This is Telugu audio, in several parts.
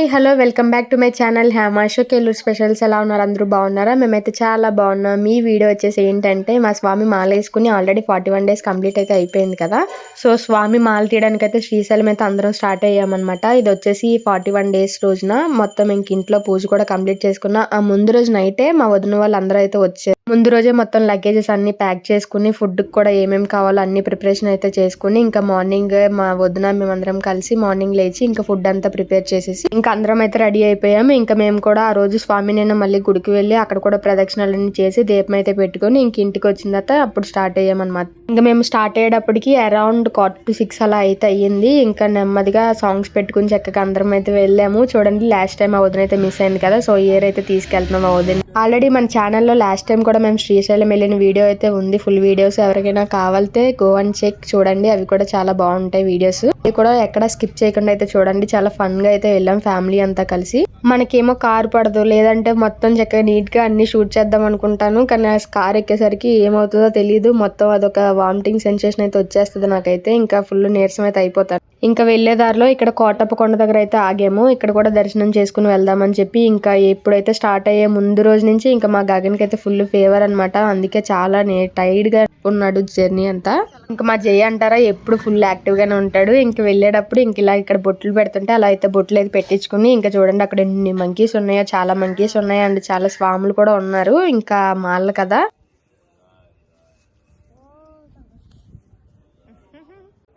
Hi hello welcome back to my channel హేమాషోకేలు స్పెషల్స్. ఎలా ఉన్నారు? అందరూ బాగున్నారా? మేమైతే చాలా బాగున్నాం. మీ వీడియో వచ్చేసి ఏంటంటే మా స్వామి మాల వేసుకుని ఆల్రెడీ 41 డేస్ కంప్లీట్ అయితే అయిపోయింది కదా. సో స్వామి మాల తీయడానికి అయితే శ్రీశైలం అయితే అందరం స్టార్ట్ అయ్యామన్నమాట. ఇది వచ్చేసి 41 డేస్ రోజున మొత్తం ఇంక ఇంట్లో పూజ కూడా కంప్లీట్ చేసుకున్న. ఆ ముందు రోజు నైటే మా వదిన వాళ్ళు అందరూ అయితే వచ్చారు. ముందు రోజే మొత్తం లగేజెస్ అన్ని ప్యాక్ చేసుకుని ఫుడ్ కూడా ఏమేమి కావాలో అన్ని ప్రిపరేషన్ అయితే చేసుకుని ఇంకా మార్నింగ్ మా వదిన మేమందరం కలిసి మార్నింగ్ లేచి ఇంకా ఫుడ్ అంతా ప్రిపేర్ చేసేసి ఇంకా అందరం అయితే రెడీ అయిపోయాము. ఇంకా మేము కూడా ఆ రోజు స్వామి నేను మళ్ళీ గుడికి వెళ్ళి అక్కడ కూడా ప్రదక్షిణాలన్నీ చేసి దీపం అయితే పెట్టుకుని ఇంక ఇంటికి వచ్చిన తర్వాత అప్పుడు స్టార్ట్ అయ్యామన్నమాట. ఇంకా మేము స్టార్ట్ అయ్యేటప్పటికి అరౌండ్ 4:45 అలా అయితే అయ్యింది. ఇంకా నెమ్మదిగా సాంగ్స్ పెట్టుకుని చక్కగా అందరం అయితే వెళ్ళాము. చూడండి లాస్ట్ టైం ఆ వదిన అయితే మిస్ అయింది కదా, సో ఇయర్ అయితే తీసుకెళ్తున్నాం ఆ వదిన. ఆల్రెడీ మన ఛానల్లో లాస్ట్ టైం కూడా మేము శ్రీశైలం వెళ్ళిన వీడియో అయితే ఉంది, ఫుల్ వీడియోస్. ఎవరికైనా కావాలితే గో అండ్ చెక్ చూడండి, అవి కూడా చాలా బాగుంటాయి వీడియోస్. ఇవి కూడా ఎక్కడ స్కిప్ చేయకుండా అయితే చూడండి. చాలా ఫన్ గా అయితే వెళ్ళాం ఫ్యామిలీ అంతా కలిసి. మనకేమో కార్ పడదు, లేదంటే మొత్తం చక్కగా నీట్ గా అన్ని షూట్ చేద్దాం అనుకుంటాను, కానీ ఆ కార్ ఎక్కేసరికి ఏమవుతుందో తెలియదు. మొత్తం అదొక వామిటింగ్ సెన్సేషన్ అయితే వచ్చేస్తుంది నాకైతే. ఇంకా ఫుల్ నీరసం అయితే అయిపోతాను. ఇంకా వెళ్లే దారిలో ఇక్కడ కోటప్ప కొండ దగ్గర అయితే ఆగాము. ఇక్కడ కూడా దర్శనం చేసుకుని వెళ్దామని చెప్పి ఇంకా ఎప్పుడైతే స్టార్ట్ అయ్యే ముందు రోజు నుంచి ఇంకా మా గగన్కి అయితే ఫుల్ ఫీవర్ అనమాట. అందుకే చాలా టైర్డ్ గా ఉన్నాడు జర్నీ అంతా. ఇంకా మా జయ అంటారా ఎప్పుడు ఫుల్ యాక్టివ్ గానే ఉంటాడు. ఇంక వెళ్ళేటప్పుడు ఇంక ఇలా ఇక్కడ బొట్లు పెడుతుంటే అలా అయితే బొట్లు అయితే పెట్టించుకుని ఇంకా చూడండి అక్కడ ఎన్ని మంకీస్ ఉన్నాయో, చాలా మంకీస్ ఉన్నాయి అండ్ చాలా స్వాములు కూడా ఉన్నారు. ఇంకా మాల్ కదా,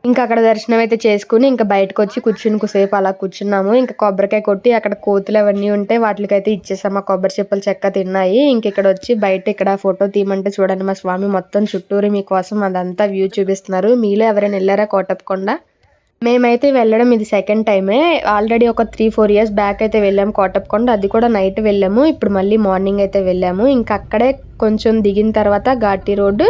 ఇంకా అక్కడ దర్శనం అయితే చేసుకుని ఇంకా బయటకు వచ్చి కూర్చుని కుసేపు అలా కూర్చున్నాము. ఇంకా కొబ్బరికాయ కొట్టి అక్కడ కోతులు అవన్నీ ఉంటే వాటికైతే ఇచ్చేసాము. ఆ కొబ్బరి చెప్పులు చెక్క తిన్నాయి. ఇంక ఇక్కడ వచ్చి బయట ఇక్కడ ఫోటో తీయమంటే చూడండి మా స్వామి మొత్తం చుట్టూరు మీకోసం అదంతా వ్యూ చూపిస్తున్నారు. మీలో ఎవరైనా వెళ్ళారా కోటప్పకొండ? మేమైతే వెళ్ళడం ఇది సెకండ్ టైమే. ఆల్రెడీ ఒక 3-4 ఇయర్స్ బ్యాక్ అయితే వెళ్ళాము కోటప్పకొండ, అది కూడా నైట్ వెళ్ళాము. ఇప్పుడు మళ్ళీ మార్నింగ్ అయితే వెళ్ళాము. ఇంకా అక్కడే కొంచెం దిగిన తర్వాత ఘాటి రోడ్డు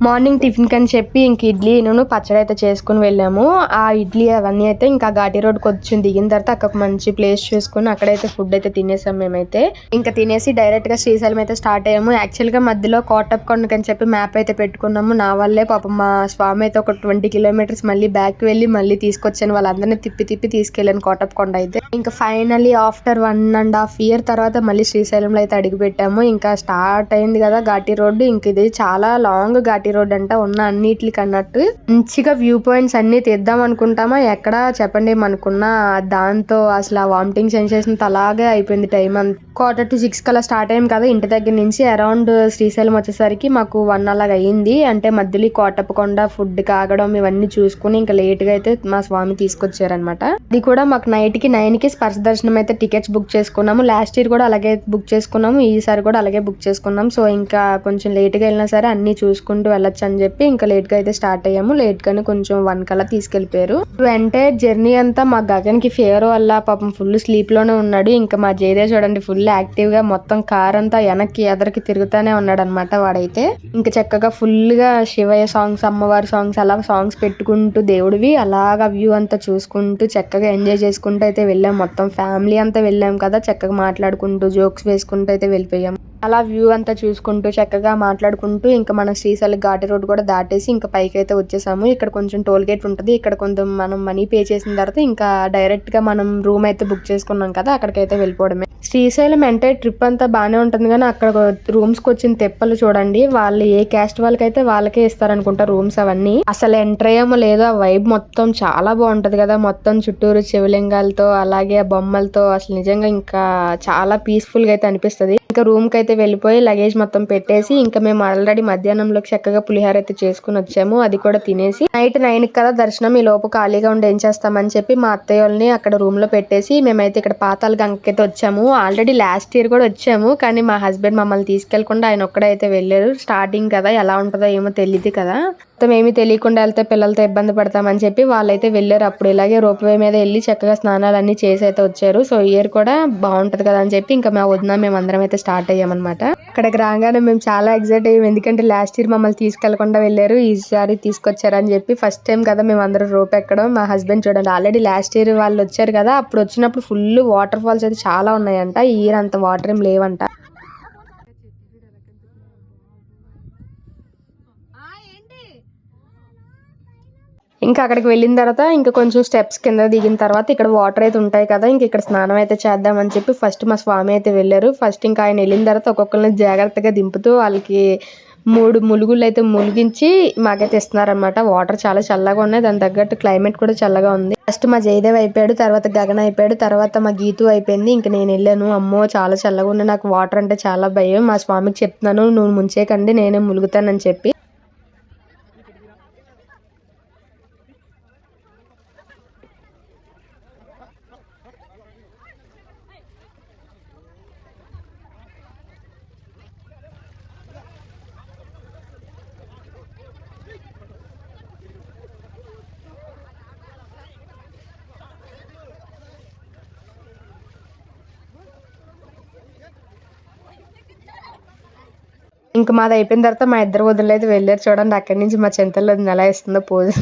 మార్నింగ్ టిఫిన్ కని చెప్పి ఇంక ఇడ్లీ పచ్చడి అయితే చేసుకుని వెళ్ళాము. ఆ ఇడ్లీ అవన్నీ అయితే ఇంకా ఘాటి రోడ్ కొంచెం దిగిన తర్వాత అక్కడ మంచి ప్లేస్ చూసుకుని అక్కడైతే ఫుడ్ అయితే తినేసాం. మేమైతే ఇంకా తినేసి డైరెక్ట్ గా శ్రీశైలం అయితే స్టార్ట్ అయ్యాము. యాక్చువల్ గా మధ్యలో కోటప్పకొండకని చెప్పి మ్యాప్ అయితే పెట్టుకున్నాము. నా వల్లే పాపం మా స్వామి అయితే ఒక 20 కిలోమీటర్స్ మళ్ళీ బ్యాక్ వెళ్ళి మళ్ళీ తీసుకొచ్చాను. వాళ్ళందరినీ తిప్పి తీసుకెళ్ళాను కోటప్పకొండ అయితే. ఇంకా ఫైనలీ ఆఫ్టర్ 1.5 ఇయర్ తర్వాత మళ్ళీ శ్రీశైలంలో అయితే అడుగు పెట్టాము. ఇంకా స్టార్ట్ అయింది కదా ఘాటి రోడ్డు. ఇంక ఇది చాలా లాంగ్ ఘాటి రోడ్ అంట, ఉన్న అన్నిటికి అన్నట్టు మంచిగా వ్యూ పాయింట్స్ అన్ని తీద్దాం అనుకుంటామా ఎక్కడ చెప్పండి, మనకున్న దాంతో అసలు ఆ వామిటింగ్ సెన్సేషన్ అలాగే అయిపోయింది. టైం అంతా 5:45 కలా స్టార్ట్ అయ్యాం కదా ఇంటి దగ్గర నుంచి. అరౌండ్ శ్రీశైలం వచ్చేసరికి మాకు 1 అలాగ అయ్యింది. అంటే మధ్యలో కోటప్పకొండ ఫుడ్ కాగడం ఇవన్నీ చూసుకుని ఇంకా లేట్ గా అయితే మా స్వామి తీసుకొచ్చారనమాట. ఇది కూడా మాకు నైట్ కి 9కి స్పర్శ దర్శనం అయితే టికెట్స్ బుక్ చేసుకున్నాము. లాస్ట్ ఇయర్ కూడా అలాగే బుక్ చేసుకున్నాము, ఈసారి కూడా అలాగే బుక్ చేసుకున్నాం. సో ఇంకా కొంచెం లేట్ గా వెళ్ళినా సరే అన్ని చూసుకుంటూ వెళ్ళొచ్చు అని చెప్పి ఇంకా లేట్ గా అయితే స్టార్ట్ అయ్యాము. లేట్ గానే కొంచెం 1 కల్లా తీసుకెళ్లిపోయారు. వెంటే జర్నీ అంతా మా గగన్ కి ఫీవర్ వల్ల పాపం ఫుల్ స్లీప్ లోనే ఉన్నాడు. ఇంకా మా జయదేవ్ చూడండి ఫుల్ యాక్టివ్ గా మొత్తం కార్ అంతా వెనక్కి ఎదరికి తిరుగుతానే ఉన్నాడు అనమాట వాడైతే. ఇంకా చక్కగా ఫుల్ గా శివయ్య సాంగ్స్, అమ్మవారి సాంగ్స్ అలా సాంగ్స్ పెట్టుకుంటూ దేవుడివి అలాగా వ్యూ అంతా చూసుకుంటూ చక్కగా ఎంజాయ్ చేసుకుంటూ అయితే వెళ్ళాం. మొత్తం ఫ్యామిలీ అంతా వెళ్ళాం కదా, చక్కగా మాట్లాడుకుంటూ జోక్స్ వేసుకుంటూ అయితే వెళ్ళిపోయాం. అలా వ్యూ అంతా చూసుకుంటూ చక్కగా మాట్లాడుకుంటూ ఇంకా మన శ్రీశైలం ఘాటి రోడ్ కూడా దాటేసి ఇంకా పైకి అయితే వచ్చేసాము. ఇక్కడ కొంచెం టోల్ గేట్ ఉంటుంది. ఇక్కడ కొంచెం మనం మనీ పే చేసిన తర్వాత ఇంకా డైరెక్ట్ గా మనం రూమ్ అయితే బుక్ చేసుకున్నాం కదా, అక్కడికైతే వెళ్ళిపోవడమే. శ్రీశైలం అంటే ట్రిప్ అంతా బానే ఉంటుంది కానీ అక్కడ రూమ్స్ కి వచ్చిన తెప్పలు చూడండి. వాళ్ళు ఏ క్యాస్ట్ వాళ్ళకైతే వాళ్ళకే ఇస్తారనుకుంటా రూమ్స్ అవన్నీ. అసలు ఎంటర్ అయ్యామో లేదో ఆ వైబ్ మొత్తం చాలా బాగుంటది కదా, మొత్తం చుట్టూరు శివలింగాలతో అలాగే బొమ్మలతో అసలు నిజంగా ఇంకా చాలా పీస్ఫుల్ గా అయితే అనిపిస్తుంది. ఇంకా రూమ్ కి అయితే వెళ్ళిపోయి లగేజ్ మొత్తం పెట్టేసి ఇంకా మేము ఆల్రెడీ మధ్యాహ్నంలోకి చక్కగా పులిహోర అయితే చేసుకుని వచ్చాము. అది కూడా తినేసి నైట్ 9కి కదా దర్శనం, ఈ లోపు ఖాళీగా ఉండి ఏం చేస్తామని చెప్పి మా అత్తయ్య వాళ్ళని అక్కడ రూమ్ లో పెట్టేసి మేమైతే ఇక్కడ పాతాళ గంగకి అయితే వచ్చాము. ఆల్రెడీ లాస్ట్ ఇయర్ కూడా వచ్చాము కానీ మా హస్బెండ్ మమ్మల్ని తీసుకెళ్లకుండా ఆయన ఒక్కడైతే వెళ్ళారు. స్టార్టింగ్ కదా ఎలా ఉంటుందో ఏమో తెలియదు కదా, మొత్తం ఏమీ తెలియకుండా వెళ్తే పిల్లలతో ఇబ్బంది పడతామని చెప్పి వాళ్ళైతే వెళ్ళారు. అప్పుడు ఇలాగే రోప్వే మీద వెళ్ళి చక్కగా స్నానాలు అన్ని చేసి అయితే వచ్చారు. సో ఇయర్ కూడా బాగుంటది కదా అని చెప్పి ఇంకా మా వదిన మేము అందరం అయితే స్టార్ట్ అయ్యామన్నమాట. అక్కడికి రాగానే మేము చాలా ఎక్సైట్ అయ్యాం, ఎందుకంటే లాస్ట్ ఇయర్ మమ్మల్ని తీసుకెళ్లకుండా వెళ్ళారు, ఈసారి తీసుకొచ్చారు అని చెప్పి. ఫస్ట్ టైం కదా మేము అందరం రోప్ ఎక్కడం. మా హస్బెండ్ చూడండి ఆల్రెడీ లాస్ట్ ఇయర్ వాళ్ళు వచ్చారు కదా, అప్పుడు వచ్చినప్పుడు ఫుల్ వాటర్ ఫాల్స్ అయితే చాలా ఉన్నాయంట. ఈ ఇయర్ అంత వాటర్ ఏం లేవంట. ఇంకా అక్కడికి వెళ్ళిన తర్వాత ఇంకా కొంచెం స్టెప్స్ కింద దిగిన తర్వాత ఇక్కడ వాటర్ అయితే ఉంటాయి కదా, ఇంక ఇక్కడ స్నానం అయితే చేద్దామని చెప్పి ఫస్ట్ మా స్వామి అయితే వెళ్ళారు. ఫస్ట్ ఇంకా ఆయన వెళ్ళిన తర్వాత ఒక్కొక్కరిని జాగ్రత్తగా దింపుతూ వాళ్ళకి 3 ములుగులు అయితే ములిగించి మాకైతే ఇస్తున్నారనమాట. వాటర్ చాలా చల్లగా ఉన్నాయి, దాని తగ్గట్టు క్లైమేట్ కూడా చల్లగా ఉంది. ఫస్ట్ మా జయదేవ్ అయిపోయాడు, తర్వాత గగన్ అయిపోయాడు, తర్వాత మా గీతు అయిపోయింది. ఇంక నేను వెళ్ళాను. అమ్మో చాలా చల్లగా ఉంది, నాకు వాటర్ అంటే చాలా భయం. మా స్వామికి చెప్తున్నాను నువ్వు ముంచేకండి నేనే ములుగుతానని చెప్పి. ఇంకా మాది అయిపోయిన తర్వాత మా ఇద్దరు వదిలి అయితే వెళ్ళారు. చూడండి అక్కడి నుంచి మా చెంతల్లో ఎలా ఇస్తుందో పోజు.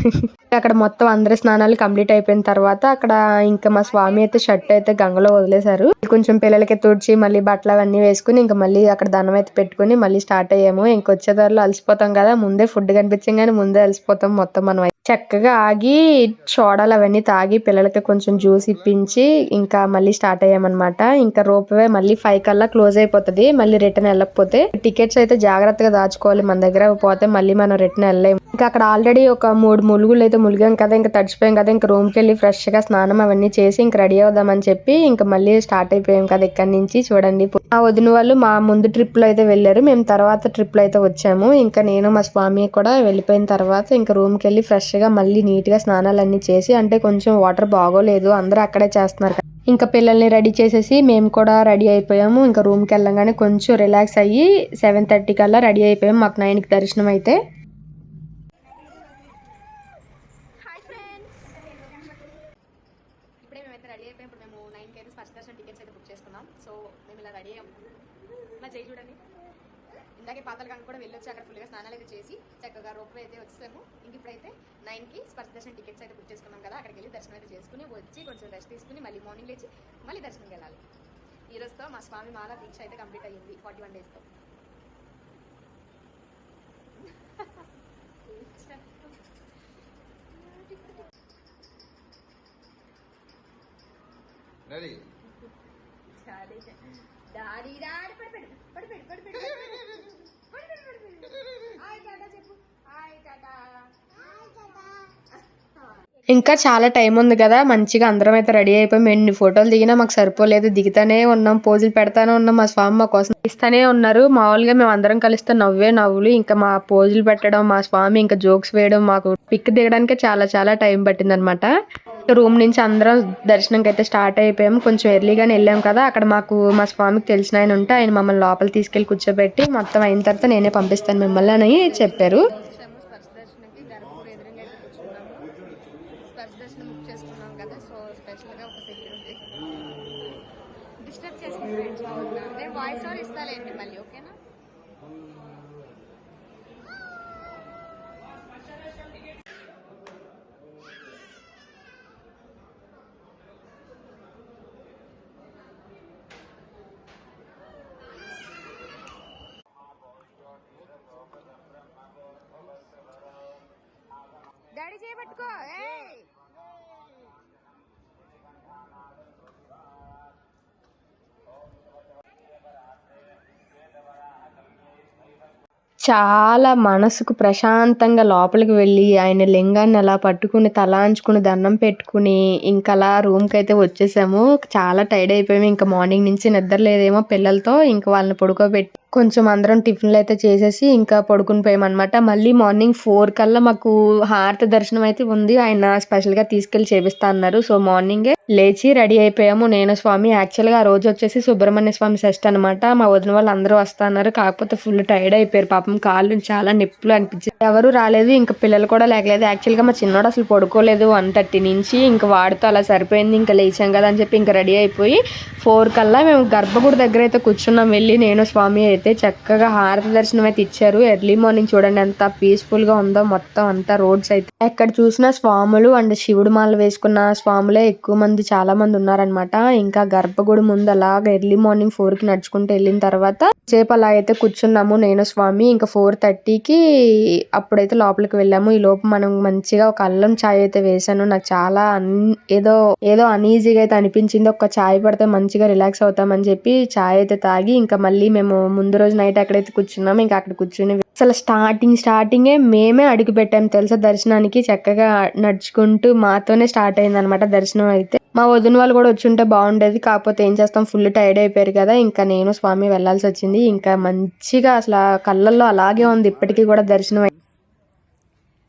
అక్కడ మొత్తం అందరి స్నానాలు కంప్లీట్ అయిపోయిన తర్వాత అక్కడ ఇంకా మా స్వామి అయితే షర్ట్ అయితే గంగలో వదిలేశారు. కొంచెం పిల్లలకి తుడిచి మళ్ళీ బట్టలు అవన్నీ వేసుకుని ఇంకా మళ్ళీ అక్కడ దండం అయితే పెట్టుకుని మళ్ళీ స్టార్ట్ అయ్యాము. ఇంకొచ్చేదారిలో అలసిపోతాం కదా, ముందే ఫుడ్ కనిపించగానే ముందే అలసిపోతాం మొత్తం మనం. చక్కగా ఆగి సోడాలు అవన్నీ తాగి పిల్లలకి కొంచెం జ్యూస్ ఇప్పించి ఇంకా మళ్ళీ స్టార్ట్ అయ్యామన్నమాట. ఇంకా రోప్వే మళ్ళీ 5 కల్లా క్లోజ్ అయిపోతుంది, మళ్ళీ రిటర్న్ వెళ్ళకపోతే. టికెట్స్ అయితే జాగ్రత్తగా దాచుకోవాలి, మన దగ్గర పోతే మళ్ళీ మనం రిటర్న్ వెళ్ళలేము. ఇంకా అక్కడ ఆల్రెడీ ఒక 3 ములుగులు అయితే ములిగాం కదా, ఇంకా తడిచిపోయాం కదా, ఇంకా రూమ్కి వెళ్ళి ఫ్రెష్ గా స్నానం అవన్నీ చేసి ఇంకా రెడీ అవుదామని చెప్పి ఇంకా మళ్ళీ స్టార్ట్ అయిపోయాం కదా ఇక్కడ నుంచి. చూడండి ఆ వదిన వాళ్ళు మా ముందు ట్రిప్ లో అయితే వెళ్ళారు, మేము తర్వాత ట్రిప్ లో అయితే వచ్చాము. ఇంకా నేను మా స్వామి కూడా వెళ్ళిపోయిన తర్వాత ఇంకా రూమ్ కి వెళ్ళి ఫ్రెష్ గా మళ్ళీ నీట్ గా స్నానాలన్నీ చేసి, అంటే కొంచెం వాటర్ బాగోలేదు అందరూ అక్కడే చేస్తున్నారు. ఇంకా పిల్లల్ని రెడీ చేసేసి మేము కూడా రెడీ అయిపోయాము. ఇంకా రూమ్కి వెళ్ళగానే కొంచెం రిలాక్స్ అయ్యి 7:30 కల్లా రెడీ అయిపోయాము. మాకు 9కి దర్శనం అయితే. ఇప్పుడే మేమైతే రెడీ అయిపోయాం. ఇప్పుడు మేము 9కి అయితే ఫస్ట్ దర్శనం టికెట్స్ అయితే బుక్ చేసుకున్నాం. సో మేము ఇలా రెడీ అయ్యాము. మా చేయి చూడండి, ఇందాకే పాతాళగంగ కూడా వెళ్ళొచ్చి అక్కడ ఫుల్గా స్నానాలు అయితే చేసి చక్కగా రోప్ అయితే వచ్చేసాము. ఇంక ఇప్పుడైతే 9కి స్పర్శ దర్శనం టికెట్స్ అయితే బుక్ చేసుకున్నాం కదా, అక్కడికి వెళ్ళి దర్శనం అయితే చేసుకుని వచ్చి కొంచెం రెస్ట్ తీసుకుని మళ్ళీ మార్నింగ్ లేచి మళ్ళీ దర్శనంకి వెళ్ళాలి. ఈ రోజుతో మా స్వామి మాల దీక్ష అయితే కంప్లీట్ అయ్యింది 41 డేస్తో. ఇంకా చాలా టైం ఉంది కదా, మంచిగా అందరం అయితే రెడీ అయిపోయాం. ఎన్ని ఫోటోలు దిగినా మాకు సరిపోలేదు, దిగుతానే ఉన్నాం, పోజులు పెడతానే ఉన్నాం. మా స్వామి మా కోసం ఇస్తానే ఉన్నారు. మామూలుగా మేము అందరం కలిస్తే నవ్వులు, ఇంకా మా పోజులు పెట్టడం, మా స్వామి ఇంకా జోక్స్ వేయడం, మాకు పిక్ దిగడానికి చాలా టైం పట్టింది అనమాట. రూమ్ నుంచి అందరం దర్శనంకి అయితే స్టార్ట్ అయిపోయాము. కొంచెం ఎర్లీగానే వెళ్ళాం కదా, అక్కడ మాకు మా స్వామికి తెలిసిన ఆయన ఉంటే ఆయన మమ్మల్ని లోపల తీసుకెళ్లి కూర్చోబెట్టి మొత్తం అయిన తర్వాత నేనే పంపిస్తాను మిమ్మల్ని అని చెప్పారు. డాడీ చేయబట్టుకో. చాలా మనసుకు ప్రశాంతంగా లోపలికి వెళ్ళి ఆయన లింగాన్ని అలా పట్టుకుని తలాంచుకుని దండం పెట్టుకుని ఇంకా అలా రూమ్కి అయితే వచ్చేసాము. చాలా టైర్డ్ అయిపోయాము. ఇంకా మార్నింగ్ నుంచి నిద్ర లేదేమో పిల్లలతో, ఇంకా వాళ్ళని పడుకోబెట్టి కొంచెం అందరం టిఫిన్లు అయితే చేసేసి ఇంకా పడుకుని పోయామన్నమాట. మళ్ళీ మార్నింగ్ 4 కల్లా మాకు హారతి దర్శనం అయితే ఉంది, ఆయన స్పెషల్ గా తీసుకెళ్లి చేపిస్తా అన్నారు. సో మార్నింగే లేచి రెడీ అయిపోయాము నేను స్వామి. యాక్చువల్ గా ఆ రోజు వచ్చేసి సుబ్రహ్మణ్య స్వామి షష్ఠి అనమాట. మా వదిన వాళ్ళు అందరూ వస్తా అన్నారు, కాకపోతే ఫుల్ టైర్డ్ అయిపోయారు పాపం, కాళ్ళు చాలా నొప్పులు అనిపించింది. ఎవరు రాలేదు, ఇంకా పిల్లలు కూడా లేకలేదు. యాక్చువల్ గా మా చిన్నోడు అసలు పడుకోలేదు 1:30 నుంచి, ఇంకా వాడితో అలా సరిపోయింది. ఇంకా లేచాం కదా అని చెప్పి ఇంకా రెడీ అయిపోయి 4 కల్లా మేము గర్భగుడి దగ్గర అయితే కూర్చున్నాం. వెళ్ళి నేను స్వామి అయితే చక్కగా హారతి దర్శనం అయితే ఇచ్చారు. ఎర్లీ మార్నింగ్ చూడండి ఎంత పీస్ఫుల్ గా ఉందో మొత్తం అంతా రోడ్స్ అయితే. ఎక్కడ చూసినా స్వాములు అండ్ శివుడు మాల వేసుకున్న స్వాములే ఎక్కువ మంది, చాలా మంది ఉన్నారనమాట. ఇంకా గర్భగుడి ముందు అలాగ ఎర్లీ మార్నింగ్ 4కి నడుచుకుంటూ వెళ్ళిన తర్వాత సేపు అలా అయితే కూర్చున్నాము నేను స్వామి. ఇంకా 4:30కి అప్పుడైతే లోపలికి వెళ్ళాము. ఈ లోపు మనం మంచిగా ఒక అల్లం చాయ్ అయితే వేసాను. నాకు చాలా ఏదో ఏదో అనీజీగా అయితే అనిపించింది. ఒక చాయ్ పడితే మంచిగా రిలాక్స్ అవుతామని చెప్పి చాయ్ అయితే తాగి ఇంకా మళ్ళీ మేము ముందు రోజు నైట్ ఎక్కడైతే కూర్చున్నాము ఇంకా అక్కడ కూర్చుని అసలు స్టార్టింగే మేమే అడుగు పెట్టాము తెలుసా దర్శనానికి. చక్కగా నడుచుకుంటూ మాతోనే స్టార్ట్ అయింది అనమాట దర్శనం అయితే. మా వదిన వాళ్ళు కూడా వచ్చి ఉంటే బాగుండేది, కాకపోతే ఏం చేస్తాం ఫుల్ టైర్డ్ అయిపోయారు కదా. ఇంకా నేను స్వామి వెళ్లాల్సి వచ్చింది. ఇంకా మంచిగా అసలు కళ్ళల్లో అలాగే ఉంది ఇప్పటికీ కూడా దర్శనం.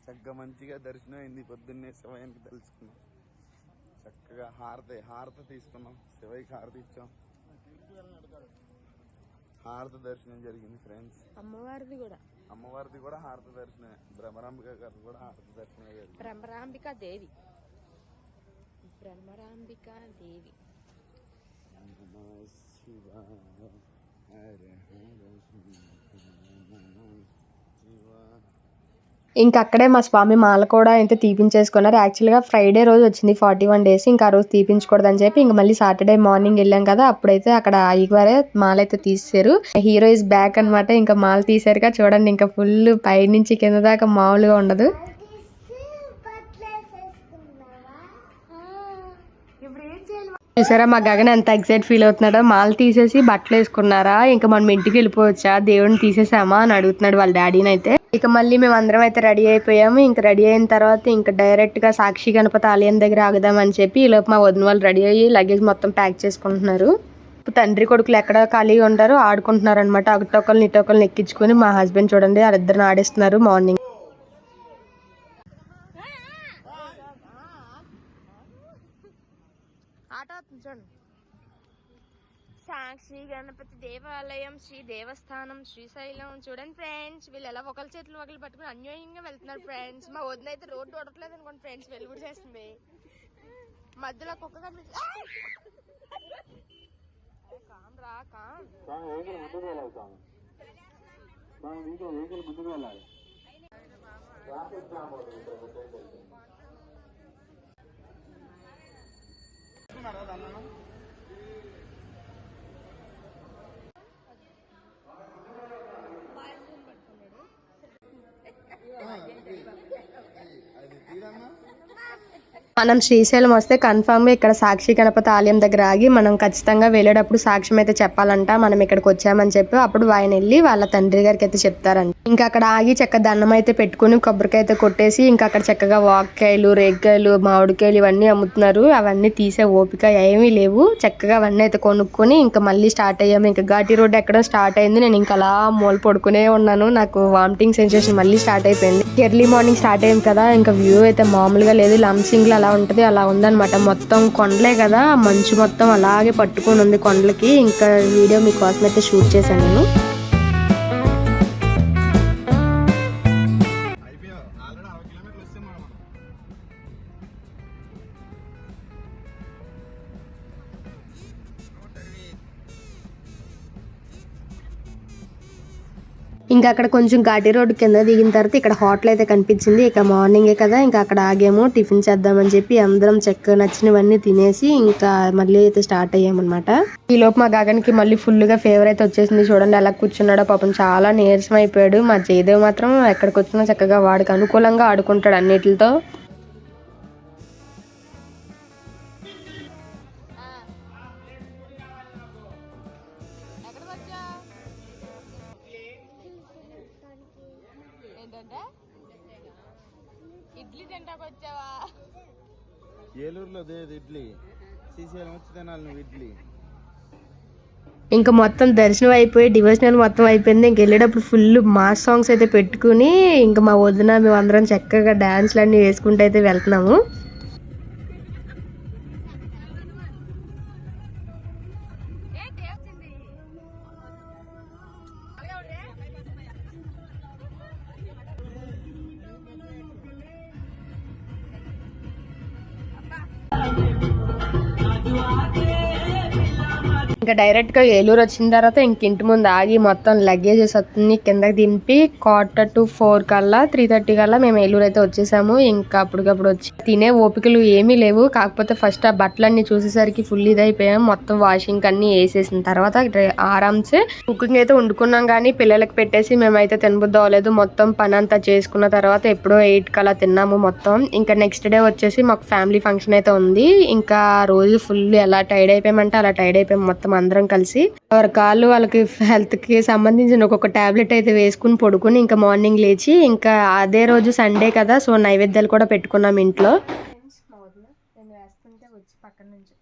చక్కగా మంచిగా దర్శనం అయింది. పొద్దున్నే శివయ్యకి తెలుసుకున్నాం, చక్కగా హారతి తీసుకున్నాం, శివయ్యకి హారతి ఇచ్చాం, హారతి దర్శనం జరిగింది ఫ్రెండ్స్. అమ్మవారిది కూడా హారతి దర్శనమే. భ్రమరాంబిక గారు కూడా హారతి దర్శనమే జరిగింది. భ్రమరాంబిక దేవి ఇంకా అక్కడే మా స్వామి మాల కూడా అయితే తీపించేసుకున్నారు. యాక్చువల్గా ఫ్రైడే రోజు వచ్చింది 41 days. ఇంకా ఆ రోజు తీపించకూడదని చెప్పి ఇంకా మళ్ళీ సాటర్డే మార్నింగ్ వెళ్ళాం కదా, అప్పుడైతే అక్కడ అయ్యగారే మాల అయితే తీసారు. హీరో ఇస్ బ్యాక్ అనమాట. ఇంకా మాల తీసారుగా చూడండి, ఇంకా ఫుల్ పై నుంచి కింద దాకా మామూలుగా ఉండదు. చూసారా మా గగన్ ఎంత ఎక్సైట్ ఫీల్ అవుతున్నాడో. మాల తీసేసి బట్టలు వేసుకున్నారా, ఇంకా మనం ఇంటికి వెళ్ళిపోవచ్చా, దేవుడిని తీసేసామా అని అడుగుతున్నాడు వాళ్ళ డాడీని అయితే. ఇక మళ్ళీ మేము అందరం అయితే రెడీ అయిపోయాము. ఇంకా రెడీ అయిన తర్వాత ఇంకా డైరెక్ట్ గా సాక్షి గణపతి ఆలయం దగ్గర ఆగుదామని చెప్పి ఈ లోపు మా వదిన వాళ్ళు రెడీ అయ్యి లగేజ్ మొత్తం ప్యాక్ చేసుకుంటున్నారు. తండ్రి కొడుకులు ఎక్కడ ఖాళీగా ఉంటారో ఆడుకుంటున్నారు అనమాట. అటొకరిని ఇటొకరిని ఎక్కించుకుని మా హస్బెండ్ చూడండి వాళ్ళిద్దరిని ఆడిస్తున్నారు మార్నింగ్. సాక్షి గణపతి దేవాలయం శ్రీ దేవస్థానం శ్రీశైలం. చూడండి ఫ్రెండ్స్, వీళ్ళు ఎలా ఒకరి చేతులు ఒకరు పట్టుకుని అన్యోన్యంగా వెళ్తున్నారు ఫ్రెండ్స్. మా వదిన అయితే రోడ్డు ఓడట్లేదు అనుకోండి ఫ్రెండ్స్, వెళ్ళి కూడా చేస్తుంది. మధ్యలో కుక్క కనిపిస్తుంది. మనం శ్రీశైలం వస్తే కన్ఫామ్ గా ఇక్కడ సాక్షి గణపతి ఆలయం దగ్గర ఆగి మనం ఖచ్చితంగా వెళ్ళేటప్పుడు సాక్ష్యం అయితే చెప్పాలంట, మనం ఇక్కడికి వచ్చామని చెప్పి. అప్పుడు ఆయన వెళ్ళి వాళ్ళ తండ్రి గారికి అయితే చెప్తారంట. ఇంకా అక్కడ ఆగి చక్కగా దండం అయితే పెట్టుకుని కొబ్బరికాయ అయితే కొట్టేసి ఇంకా అక్కడ చక్కగా వాక్కాయలు, రేగ్గాయలు, మామిడికాయలు ఇవన్నీ అమ్ముతున్నారు. అవన్నీ తీసే ఓపిక ఏమీ లేవు. చక్కగా అవన్నీ అయితే కొనుక్కొని ఇంకా మళ్ళీ స్టార్ట్ అయ్యాము. ఇంకా ఘాటి రోడ్ ఎక్కడ స్టార్ట్ అయింది. నేను ఇంకా అలా మూల పడుకునే ఉన్నాను. నాకు వామిటింగ్ సెన్సేషన్ మళ్ళీ స్టార్ట్ అయిపోయింది. ఎర్లీ మార్నింగ్ స్టార్ట్ అయ్యాం కదా, ఇంకా వ్యూ అయితే మామూలుగా లేదు. లంసింగ్ అలా ఉంటది, అలా ఉందన్నమాట. మొత్తం కొండలే కదా, మంచు మొత్తం అలాగే పట్టుకొని ఉంది కొండలకి. ఇంకా వీడియో మీకోసం అయితే షూట్ చేశాను నేను. ఇంకా అక్కడ కొంచెం ఘాటి రోడ్డు కింద దిగిన తర్వాత ఇక్కడ హోటల్ అయితే కనిపించింది. ఇక మార్నింగే కదా, ఇంకా అక్కడ ఆగేమో టిఫిన్ చేద్దామని చెప్పి అందరం చక్కగా నచ్చినవన్నీ తినేసి ఇంకా మళ్ళీ అయితే స్టార్ట్ అయ్యామన్నమాట. ఈ లోపు మా గగన్కి మళ్ళీ ఫుల్ గా ఫేవర్ అయితే వచ్చేసింది. చూడండి ఎలా కూర్చున్నాడో, పాపం చాలా నీరసం అయిపోయాడు. మా జయదేవ్ మాత్రం ఎక్కడికి వచ్చినా చక్కగా వాడికి అనుకూలంగా ఆడుకుంటాడు అన్నిటితో. ఇడ్లీ తింటాకు వచ్చావా? ఏలూరులో ఇడ్లీ, శ్రీశైలం వచ్చి తినాలి నువ్వు ఇడ్లీ. ఇంకా మొత్తం దర్శనం అయిపోయి డివోషనల్ మొత్తం అయిపోయింది. ఇంక వెళ్ళేటప్పుడు ఫుల్ మాస్ సాంగ్స్ అయితే పెట్టుకుని ఇంకా మా వదిన మేము అందరం చక్కగా డాన్స్లు అన్నీ వేసుకుంటూ అయితే వెళ్తున్నాము. ఇంకా డైరెక్ట్గా ఏలూరు వచ్చిన తర్వాత ఇంక ఇంటి ముందు ఆగి మొత్తం లగేజెస్ అన్ని కిందకి దింపి 3:45 కల్లా 3:30 కల్లా మేము ఏలూరు అయితే వచ్చేసాము. ఇంకా అప్పటికప్పుడు వచ్చి తినే ఓపికలు ఏమీ లేవు. కాకపోతే ఫస్ట్ ఆ బట్టలన్నీ చూసేసరికి ఫుల్ ఇదైపోయాం. మొత్తం వాషింగ్ అన్ని వేసేసిన తర్వాత ఆరామ్సే కుకింగ్ అయితే వండుకున్నాం. కానీ పిల్లలకి పెట్టేసి మేమైతే తినబుద్ధి అవ్వలేదు. మొత్తం పని అంతా చేసుకున్న తర్వాత ఎప్పుడో 8 కల్లా తిన్నాము మొత్తం. ఇంకా నెక్స్ట్ డే వచ్చేసి మాకు ఫ్యామిలీ ఫంక్షన్ అయితే ఉంది. ఇంకా రోజు ఫుల్ ఎలా టైర్డ్ అయిపోయామంటే అలా టైర్డ్ అయిపోయాం మొత్తం అందరం కలిసి. ఎవరి కాళ్ళు వాళ్ళకి హెల్త్ కి సంబంధించిన ఒక్కొక్క టాబ్లెట్ అయితే వేసుకుని పడుకుని ఇంకా మార్నింగ్ లేచి ఇంకా అదే రోజు సండే కదా, సో నైవేద్యాలు కూడా పెట్టుకున్నాం ఇంట్లో. నేను వేస్తుంటే వచ్చి పక్కన నుంచి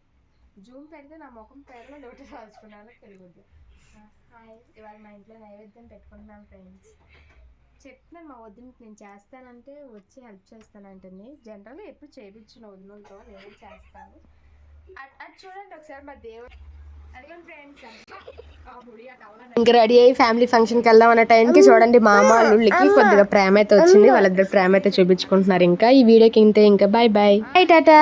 జూమ్ పెడితే నా ముఖం పేరులో నోటి రాసుకున్నాను తెలుగుద్ది. ఇవాళ మా ఇంట్లో నైవేద్యం పెట్టుకుంటున్నాం ఫ్రెండ్స్. చెప్తున్నాను మా వదినకి నేను చేస్తానంటే వచ్చి హెల్ప్ చేస్తానంటుంది. జనరల్గా ఎప్పుడు చేయించిన వదినలతో నేను చేస్తాను. అది చూడండి ఒకసారి మా దేవుడు. ఇంకా రెడీ అయ్యి ఫ్యామిలీ ఫంక్షన్కి వెళ్దాం అనే టైంకి చూడండి మా అమ్మ అల్లుళ్ళకి కొద్దిగా ప్రేమ అయితే వచ్చింది. వాళ్ళిద్దరు ప్రేమ అయితే చూపించుకుంటున్నారు. ఇంకా ఈ వీడియోకి ఇంతే. ఇంకా బాయ్ బాయ్ టాటా.